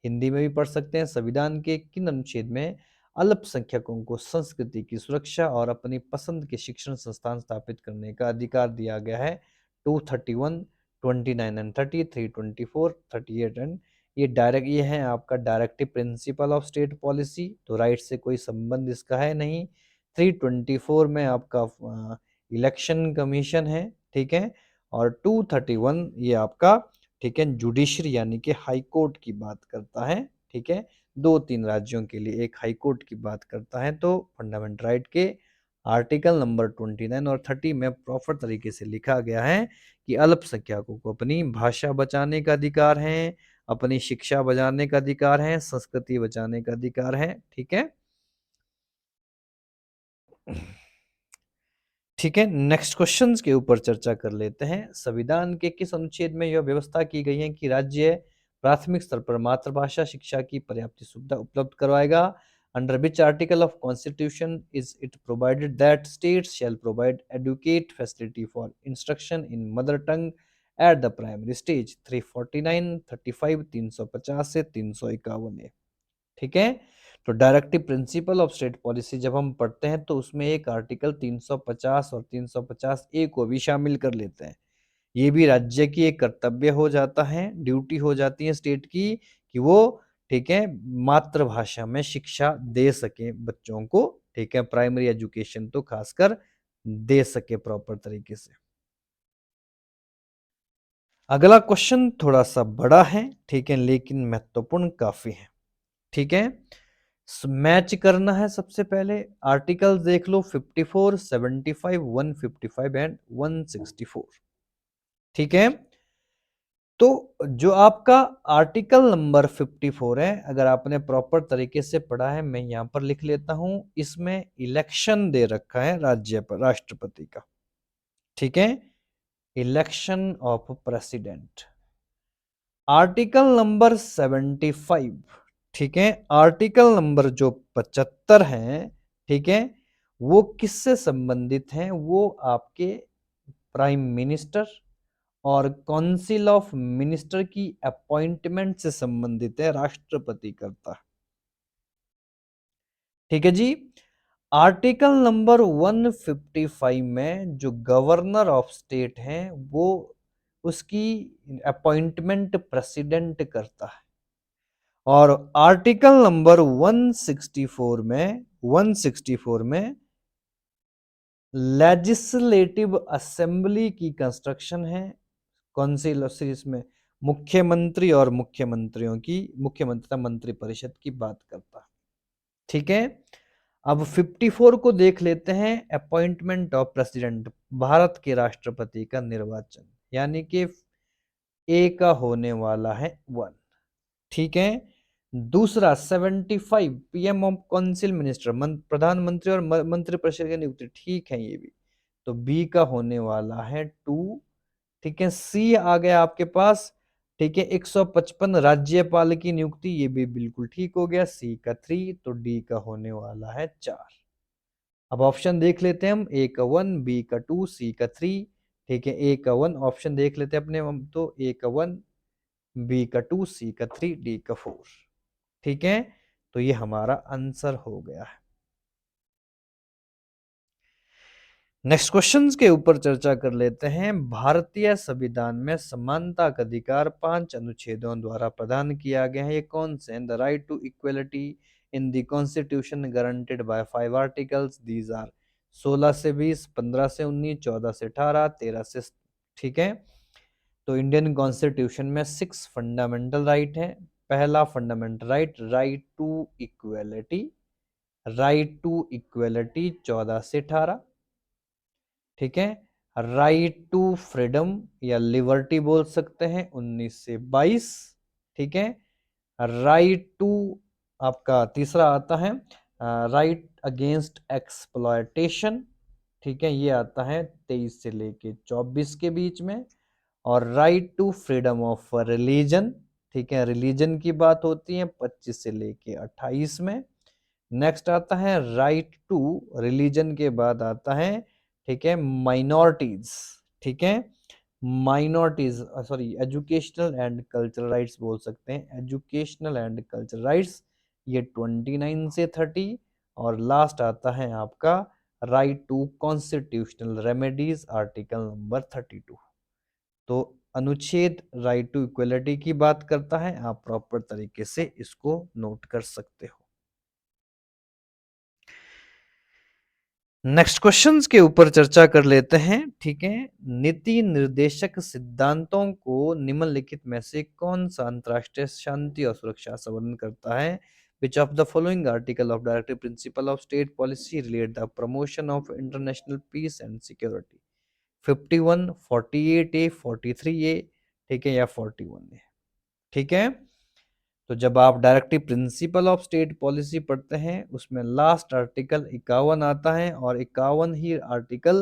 Speaker 1: Hindi में भी पढ़ सकते हैं, संविधान के किन अनुच्छेद में अल्पसंख्यकों को संस्कृति की सुरक्षा और अपनी पसंद के शिक्षण संस्थान स्थापित करने का अधिकार दिया गया है? 231, 29 एंड 30, 324, 38 एंड ये है आपका directive principle of state policy, तो राइट से कोई संबंध इसका है नहीं। 324 में आपका इलेक्शन कमीशन है। ठीक है, और 231 ये आपका, ठीक है, जुडिशरी यानी कि हाई कोर्ट की बात करता है। ठीक है, 2-3 राज्यों के लिए एक हाई कोर्ट की बात करता है। तो फंडामेंटल राइट के आर्टिकल नंबर 29 और 30 में प्रॉपर तरीके से लिखा गया है कि अल्पसंख्यकों को अपनी भाषा बचाने का अधिकार है, अपनी शिक्षा बचाने का अधिकार है, संस्कृति बचाने का अधिकार है। ठीक है, ठीक है, नेक्स्ट क्वेश्चंस के ऊपर चर्चा कर लेते हैं। संविधान के किस अनुच्छेद में यह व्यवस्था की गई है कि राज्य प्राथमिक स्तर पर मातृभाषा शिक्षा की पर्याप्त सुविधा उपलब्ध करवाएगा? Under which article of constitution is it provided that states shall provide educate facility for instruction in mother tongue at the primary stage? 349, 35, 350 से 351 है। ठीक है, तो directive principle of state policy जब हम पढ़ते हैं तो उसमें एक आर्टिकल 350 और 350 ए को भी शामिल कर लेते हैं। ये भी राज्य की एक कर्तव्य हो जाता है, ड्यूटी हो जाती है स्टेट की कि वो, ठीक है, मातृभाषा में शिक्षा दे सके बच्चों को। ठीक है, प्राइमरी एजुकेशन तो खासकर दे सके प्रॉपर तरीके से। अगला क्वेश्चन थोड़ा सा बड़ा है, ठीक है, लेकिन महत्वपूर्ण काफी है। ठीक है, मैच करना है। सबसे पहले आर्टिकल देख लो, 54, 75, 155 एंड 164। ठीक है, तो जो आपका आर्टिकल नंबर 54 है, अगर आपने प्रॉपर तरीके से पढ़ा है, मैं यहां पर लिख लेता हूं, इसमें इलेक्शन दे रखा है राज्य पर, राष्ट्रपति का। ठीक है, election of president. Article number 75, ठीक है, आर्टिकल नंबर जो 75 है, ठीक है, वो किससे संबंधित है? वो आपके प्राइम मिनिस्टर और काउंसिल ऑफ मिनिस्टर की अपॉइंटमेंट से संबंधित है, राष्ट्रपति करता है। ठीक है जी। आर्टिकल नंबर 155 में जो गवर्नर ऑफ स्टेट है वो उसकी अपॉइंटमेंट प्रेसिडेंट करता है। और आर्टिकल नंबर 164 में लेजिस्लेटिव असेंबली की कंस्ट्रक्शन है। काउंसिल में मुख्यमंत्री और मुख्यमंत्री मंत्रिपरिषद की बात करता है। ठीक है, अब 54 को देख लेते हैं, अपॉइंटमेंट ऑफ प्रेसिडेंट, भारत के राष्ट्रपति का निर्वाचन, यानी कि ए का होने वाला है 1। ठीक है, दूसरा 75 पीएम ऑफ काउंसिल मिनिस्टर, प्रधानमंत्री और मंत्रिपरिषद की नियुक्ति, ठीक है ये भी, तो बी का होने वाला है 2। ठीक है, सी आ गया आपके पास। ठीक है, 155 राज्यपाल की नियुक्ति, ये भी बिल्कुल ठीक हो गया, सी का 3, तो डी का होने वाला है 4। अब ऑप्शन देख लेते हैं हम, ए का 1, बी का 2, सी का 3। ठीक है, ए का 1 ऑप्शन देख लेते हैं अपने हम, तो ए का 1, बी का 2, सी का 3, डी का 4। ठीक है, तो ये हमारा आंसर हो गया है। नेक्स्ट क्वेश्चंस के ऊपर चर्चा कर लेते हैं। भारतीय संविधान में समानता का अधिकार 5 अनुच्छेदों द्वारा प्रदान किया गया है, ये कौन से? The right to equality in the constitution guaranteed by 5 articles, these are 16 से 20, 15 से 19, 14 से 18, 13 से। ठीक है, तो इंडियन कॉन्स्टिट्यूशन में 6 फंडामेंटल राइट है। पहला fundamental right, right to equality, right to equality 14 से 18। ठीक है, राइट टू फ्रीडम या लिबर्टी बोल सकते हैं 19 से 22। ठीक है, राइट टू, आपका तीसरा आता है राइट अगेंस्ट एक्सप्लॉयटेशन। ठीक है, ये आता है 23 से लेके 24 के बीच में। और right to freedom of religion, ठीक है, रिलीजन की बात होती है 25 से लेके 28 में। नेक्स्ट आता है राइट टू रिलीजन के बाद आता है, ठीक है, माइनॉरिटीज। ठीक है, minorities, sorry, educational and cultural rights बोल सकते हैं, एजुकेशनल एंड कल्चरल राइट्स, ये 29 से 30। और लास्ट आता है आपका right to constitutional remedies, article number 32। तो अनुच्छेद राइट टू इक्वलिटी की बात करता है, आप प्रॉपर तरीके से इसको नोट कर सकते हो। नेक्स्ट क्वेश्चंस के ऊपर चर्चा कर लेते हैं। ठीक है, नीति निर्देशक सिद्धांतों को निम्नलिखित में से कौन सा अंतरराष्ट्रीय शांति और सुरक्षा संबोधन करता है? Which of the following article of directive principle of state policy relate the promotion of international peace and security? 51, 48A, 43A, ठीक है, या 41A? ठीक है, तो जब आप directive principle of state policy पढ़ते हैं उसमें लास्ट आर्टिकल 51 आता है, और 51 ही आर्टिकल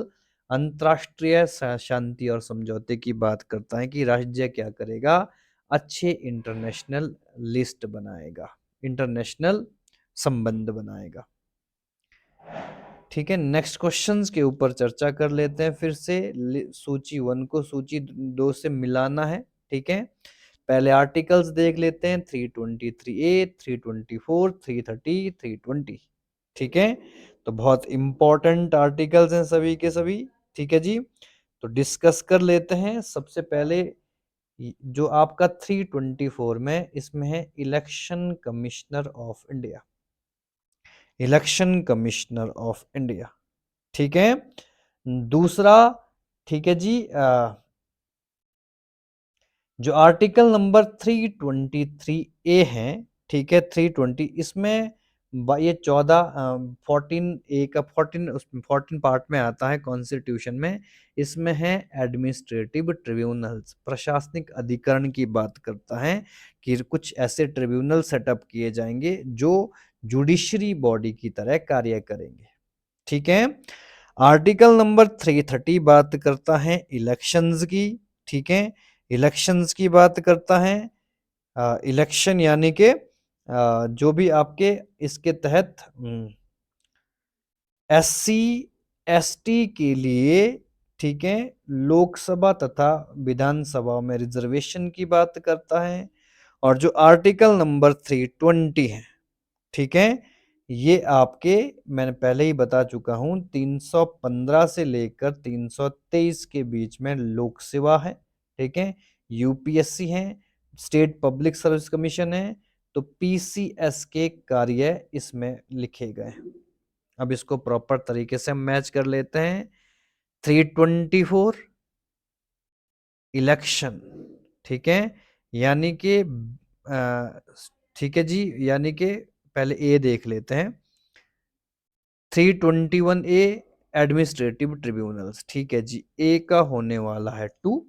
Speaker 1: अंतरराष्ट्रीय शांति और समझौते की बात करता है कि राज्य क्या करेगा, अच्छे इंटरनेशनल लिस्ट बनाएगा, इंटरनेशनल संबंध बनाएगा। ठीक है, नेक्स्ट क्वेश्चंस के ऊपर चर्चा कर लेते हैं। फिर से सूची 1 को सूची 2 से मिलाना है। ठीक है, पहले आर्टिकल्स देख लेते हैं, 323A, 324, 330, 320। ठीक है, तो बहुत इंपॉर्टेंट आर्टिकल्स हैं सभी के सभी। ठीक है जी, तो डिस्कस कर लेते हैं। सबसे पहले जो आपका 324 में, इसमें है election commissioner of India, election commissioner of India. ठीक है, दूसरा, ठीक है जी, जो आर्टिकल नंबर 323A है, ठीक है, 320, इसमें ये 14 14A का 14 पार्ट में आता है कॉन्स्टिट्यूशन में। इसमें है एडमिनिस्ट्रेटिव ट्रिब्यूनल्स, प्रशासनिक अधिकरण की बात करता है कि कुछ ऐसे ट्रिब्यूनल सेटअप किए जाएंगे जो जुडिशरी बॉडी की तरह कार्य करेंगे। ठीक है, आर्टिकल नंबर 330 बात करता है इलेक्शंस की, ठीक है, इलेक्शंस की बात करता है। इलेक्शन यानी कि जो भी आपके इसके तहत एससी एसटी के लिए, ठीक है, लोकसभा तथा विधानसभा में रिजर्वेशन की बात करता है। और जो आर्टिकल नंबर 320 है, ठीक है, ये आपके मैंने पहले ही बता चुका हूं 315 से लेकर 323 के बीच में लोक सेवा है, ठीक है, यूपीएससी है, स्टेट पब्लिक सर्विस कमीशन है, तो पीसीएस के कार्य इसमें लिखे गए हैं। अब इसको प्रॉपर तरीके से हम मैच कर लेते हैं। 324 इलेक्शन, ठीक है, यानी कि ठीक है जी, यानी कि पहले ए देख लेते हैं। 321 ए एडमिनिस्ट्रेटिव ट्रिब्यूनल्स, ठीक है जी, ए का होने वाला है 2,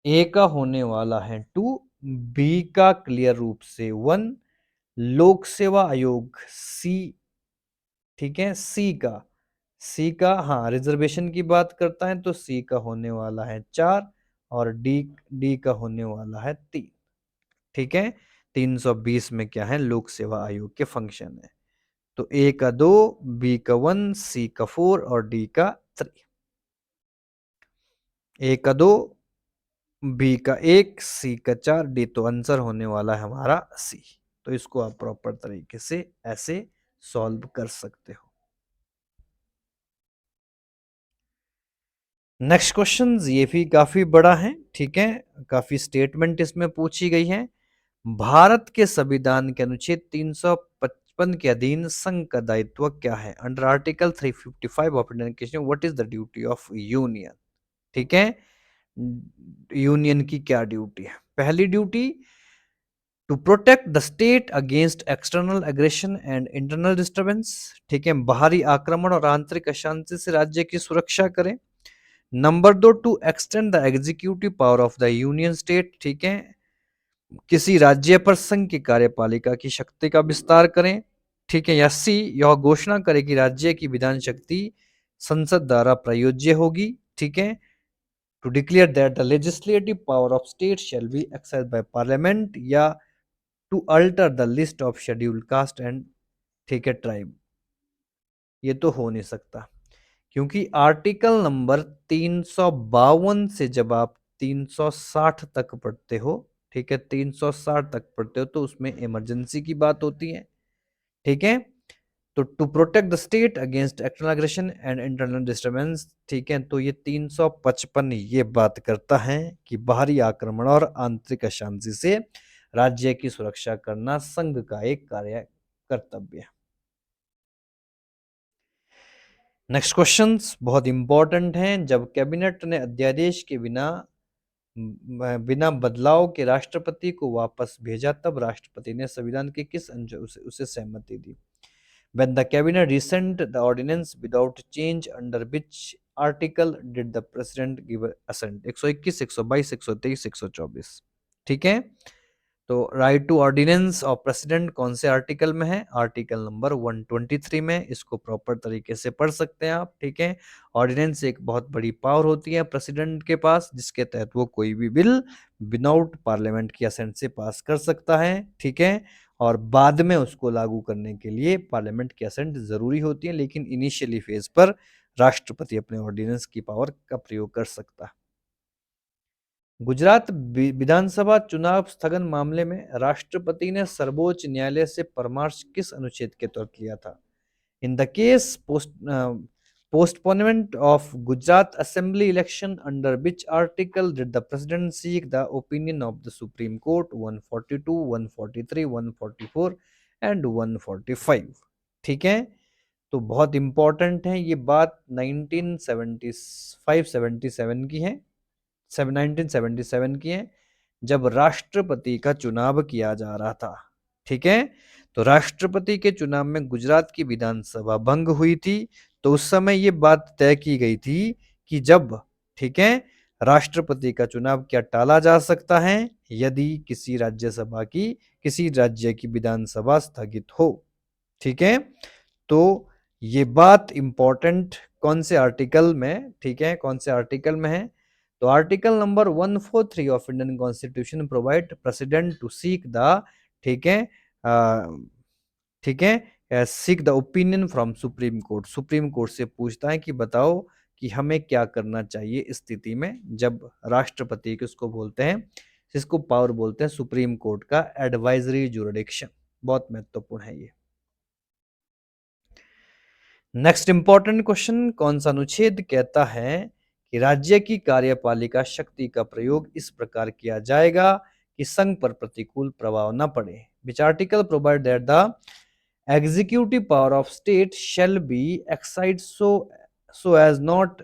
Speaker 1: ए का होने वाला है 2, बी का क्लियर रूप से 1, लोक सेवा आयोग सी, ठीक है, सी का हाँ रिजर्वेशन की बात करता है तो सी का होने वाला है 4, और डी डी का होने वाला है 3, ठीक है। 320 में क्या है, लोक सेवा आयोग के फंक्शन है। तो ए का 2, बी का 1, सी का 4 और डी का 3। ए का 2, बी का 1, सी का 4, डी, तो आंसर होने वाला है हमारा सी। तो इसको आप प्रॉपर तरीके से ऐसे सॉल्व कर सकते हो। नेक्स्ट क्वेश्चन ये भी काफी बड़ा है, ठीक है, काफी स्टेटमेंट इसमें पूछी गई है। भारत के संविधान के अनुच्छेद 355 के अधीन संघ का दायित्व क्या है? Under article 355 of Indian constitution what is the duty of union? ठीक है, यूनियन की क्या ड्यूटी है? पहली duty, to protect the state against external aggression and internal disturbance, ठीक है, बाहरी आक्रमण और आंतरिक अशांति से राज्य की सुरक्षा करें। Number 2, to extend the executive power of the union state, ठीक है, किसी राज्य पर संघ की कार्यपालिका की शक्ति का विस्तार करें, ठीक है, या सी, यह घोषणा करे कि राज्य की विधान शक्ति संसद द्वारा प्रयोज्य होगी, ठीक है, to declare that the legislative power of state shall be exercised by parliament, या to alter the list of scheduled caste and, ठीक है, ट्राइब। ये तो हो नहीं सकता, क्योंकि आर्टिकल नंबर 352 से जब आप 360 तक पढ़ते हो, ठीक है, 360 तक पढ़ते हो तो उसमें इमरजेंसी की बात होती है, ठीक है, तो to protect the state against external aggression and internal disturbance, ठीक है, तो ये 355 ये बात करता है कि बाहरी आक्रमण और आंतरिक अशांति से राज्य की सुरक्षा करना संघ का एक कार्य कर्तव्य है। नेक्स्ट क्वेश्चंस बहुत इंपॉर्टेंट हैं। जब कैबिनेट ने अध्यादेश के बिना बदलाव के राष्ट्रपति को वापस भेजा, तब राष्ट्रपति ने संविधान के किस अनुच्छेद उसे सहमति दी? When the cabinet rescinded the ordinance without change, under which article did the president give assent? 121, 122, 123, 124, ठीक है। तो right to ordinance of president कौन से आर्टिकल में है? आर्टिकल नंबर 123 में। इसको प्रॉपर तरीके से पढ़ सकते हैं आप, ठीक है। ऑर्डिनेंस एक बहुत बड़ी पावर होती है प्रेसिडेंट के पास, जिसके तहत वो कोई भी बिल विदाउट पार्लियामेंट की असेंट से पास कर सकता है, ठीक है, और बाद में उसको लागू करने के लिए पार्लियामेंट की असेंट जरूरी होती है, लेकिन इनिशियली फेज पर राष्ट्रपति अपने ऑर्डिनेंस की पावर का प्रयोग कर सकता है। गुजरात विधानसभा चुनाव स्थगन मामले में राष्ट्रपति ने सर्वोच्च न्यायालय से परामर्श किस अनुच्छेद के तहत लिया था? In the case postponement of Gujarat Assembly election, under which article did the president seek the opinion of the Supreme Court? 142, 143, 144 and 145, ठीक है। तो बहुत इंपॉर्टेंट है ये बात, 1977 की है, 1977 की है, जब राष्ट्रपति का चुनाव किया जा रहा था, ठीक है। तो राष्ट्रपति के चुनाव में गुजरात की विधानसभा भंग हुई थी, तो उस समय ये बात तय की गई थी कि जब, ठीक है, राष्ट्रपति का चुनाव क्या टाला जा सकता है यदि किसी राज्यसभा की, किसी राज्य की विधानसभा स्थगित हो, ठीक है। तो ये बात इंपॉर्टेंट कौन से आर्टिकल में, ठीक है, कौन से आर्टिकल में है? तो article number 143 of Indian constitution provide president to seek the, ठीक है, ठीक है, seek the opinion from supreme court. Supreme court से पूछता है कि बताओ कि हमें क्या करना चाहिए इस स्थिति में, जब राष्ट्रपति के उसको बोलते हैं, जिसको पावर बोलते हैं सुप्रीम कोर्ट का एडवाइजरी जुरिडिक्शन। बहुत महत्वपूर्ण है ये। नेक्स्ट इंपॉर्टेंट क्वेश्चन, कौन सा अनुच्छेद कहता है कि राज्य की कार्यपालिका शक्ति का प्रयोग इस प्रकार किया जाएगा कि संघ पर प्रतिकूल प्रभाव न पड़े? Which article provide that the executive power of state shall be exercised so as not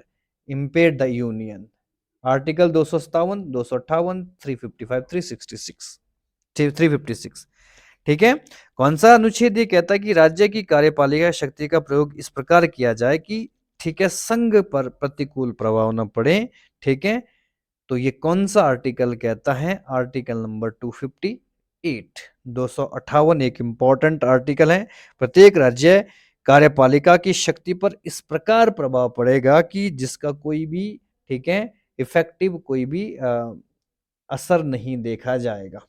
Speaker 1: impair the union? Article 257, 258, 355, 366, 356। ठीक है, कौन सा अनुच्छेद ये कहता है कि राज्य की कार्यपालिका शक्ति का प्रयोग इस प्रकार किया जाए कि, ठीक है, संघ पर प्रतिकूल प्रभाव न पड़े? ठीक है, तो ये कौन सा आर्टिकल कहता है? आर्टिकल नंबर 258, 258 एक इंपॉर्टेंट आर्टिकल है। प्रत्येक राज्य कार्यपालिका की शक्ति पर इस प्रकार प्रभाव पड़ेगा कि जिसका कोई भी, ठीक है, इफेक्टिव कोई भी असर नहीं देखा जाएगा।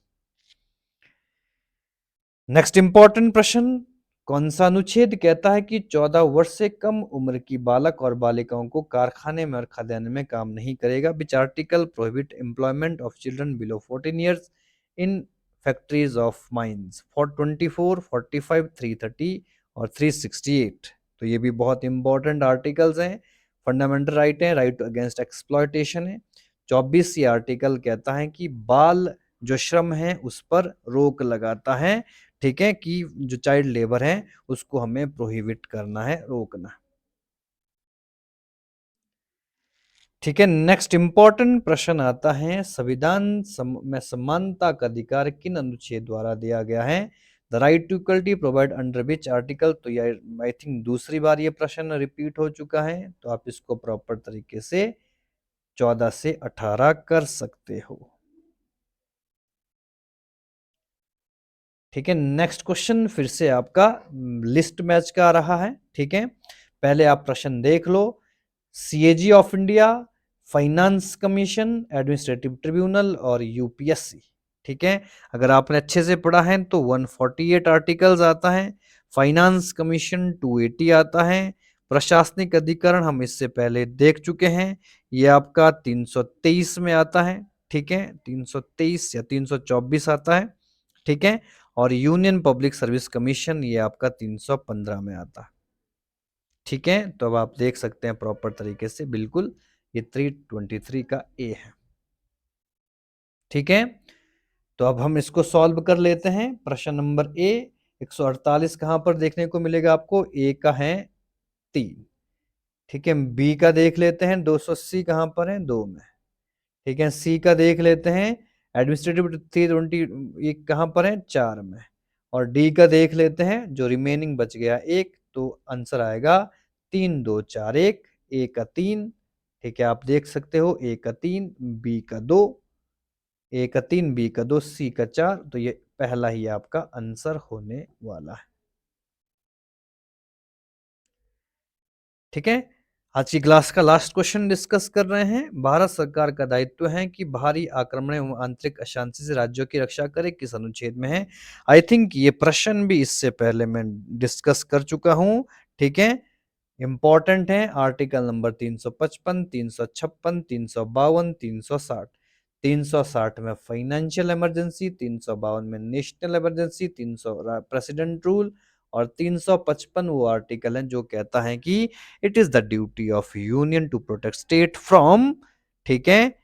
Speaker 1: नेक्स्ट इंपॉर्टेंट प्रश्न, कौन सा अनुच्छेद कहता है कि 14 वर्ष से कम उम्र की बालक और बालिकाओं को कारखाने में और खदान में काम नहीं करेगा? Which article prohibit employment of children below 14 years in factories of mines? 424, 45, 330 और 368। तो ये भी बहुत इंपॉर्टेंट आर्टिकल्स हैं, फंडामेंटल राइट है, राइट अगेंस्ट एक्सप्लॉयटेशन है। 24 ये आर्टिकल कहता है कि बाल जो श्रम है उस पर रोक लगाता है, ठीक है, कि जो चाइल्ड लेबर है उसको हमें प्रोहिबिट करना है, रोकना। ठीक है, नेक्स्ट इंपॉर्टेंट प्रश्न आता है, संविधान में समानता का अधिकार किन अनुच्छेद द्वारा दिया गया है? The right to equality provide under which article? तो ये आई थिंक दूसरी बार ये प्रश्न रिपीट हो चुका है, तो आप इसको प्रॉपर तरीके से 14 से 18 कर सकते हो। ठीक है, नेक्स्ट क्वेश्चन फिर से आपका लिस्ट मैच का रहा है। ठीक है, पहले आप प्रश्न देख लो। CAG of India, finance commission, administrative tribunal और यूपीएससी। ठीक है, अगर आपने अच्छे से पढ़ा है तो 148 आर्टिकल्स आता है, फाइनेंस कमीशन 280 आता है, प्रशासनिक अधिकरण हम इससे पहले देख चुके हैं, ये आपका 323 में आता है। ठीक है, 323 या 324 आता है। ठीक है, और यूनियन पब्लिक सर्विस कमीशन ये आपका 315 में आता है। ठीक है, तो अब आप देख सकते हैं प्रॉपर तरीके से, बिल्कुल ये 323 का ए है। ठीक है, तो अब हम इसको सॉल्व कर लेते हैं। प्रश्न नंबर ए 148 कहां पर देखने को मिलेगा आपको? ए का है 3। ठीक है, बी का देख लेते हैं 280 कहां पर है? 2 में। ठीक है, सी का देख लेते हैं, एडमिनिस्ट्रेटिव 320 ये कहां पर है? 4 में। और डी का देख लेते हैं, जो रिमेनिंग बच गया एक, तो आंसर आएगा 3 2 4 1, ए का 3। ठीक है, आप देख सकते हो, ए का 3, बी का 2, ए का 3, बी का 2, सी का 4। तो ये पहला ही आपका आंसर होने वाला है। ठीक है, आज की क्लास का लास्ट क्वेश्चन डिस्कस कर रहे हैं। भारत सरकार का दायित्व है कि बाहरी आक्रमण एवं आंतरिक अशांति से राज्यों की रक्षा करे, किस अनुच्छेद में है? आई थिंक ये प्रश्न भी इससे पहले मैं डिस्कस कर चुका हूं। ठीक है, इंपॉर्टेंट है, आर्टिकल नंबर 355, 356, 352, 360। 360 में फाइनेंशियल इमरजेंसी, 352 में नेशनल इमरजेंसी, 300 प्रेसिडेंट रूल, और 355 वो आर्टिकल है जो कहता है कि it is the duty of union to protect state from, ठीक है,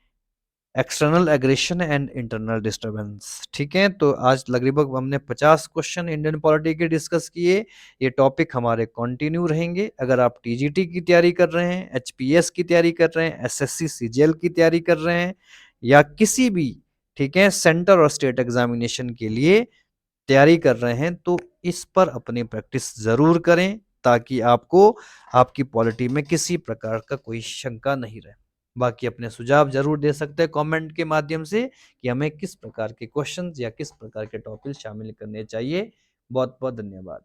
Speaker 1: external aggression and internal disturbance. ठीक है, तो आज लगभग हमने 50 क्वेश्चन इंडियन पॉलिटी के डिस्कस किए। ये टॉपिक हमारे कंटिन्यू रहेंगे। अगर आप टीजीटी की तैयारी कर रहे हैं, एचपीएस की तैयारी कर रहे हैं, एसएससी सीजीएल की तैयारी कर रहे हैं, या किसी भी, ठीक है, सेंटर और स्टेट एग्जामिनेशन के लिए तैयारी कर रहे हैं, तो इस पर अपनी प्रैक्टिस जरूर करें, ताकि आपको आपकी पॉलिटी में किसी प्रकार का कोई शंका नहीं रहे। बाकी अपने सुझाव जरूर दे सकते हैं कमेंट के माध्यम से कि हमें किस प्रकार के क्वेश्चंस या किस प्रकार के टॉपिक शामिल करने चाहिए। बहुत बहुत धन्यवाद।